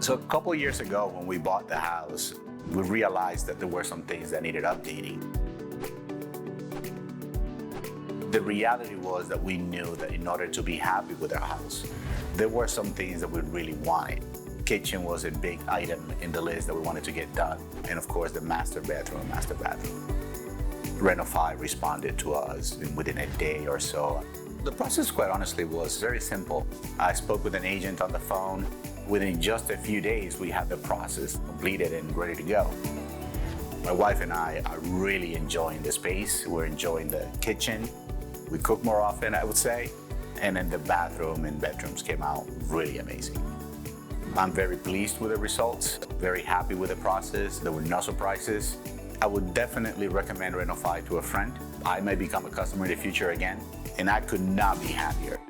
So a couple years ago, when we bought the house, we realized that there were some things that needed updating. The reality was that we knew that in order to be happy with our house, there were some things that we really wanted. Kitchen was a big item in the list that we wanted to get done. And of course, the master bathroom. RenoFi responded to us within a day or so. The process, quite honestly, was very simple. I spoke with an agent on the phone. Within just a few days, we had the process completed and ready to go. My wife and I are really enjoying the space. We're enjoying the kitchen. We cook more often, I would say. And then the bathroom and bedrooms came out really amazing. I'm very pleased with the results, very happy with the process. There were no surprises. I would definitely recommend RenoFi to a friend. I may become a customer in the future again, and I could not be happier.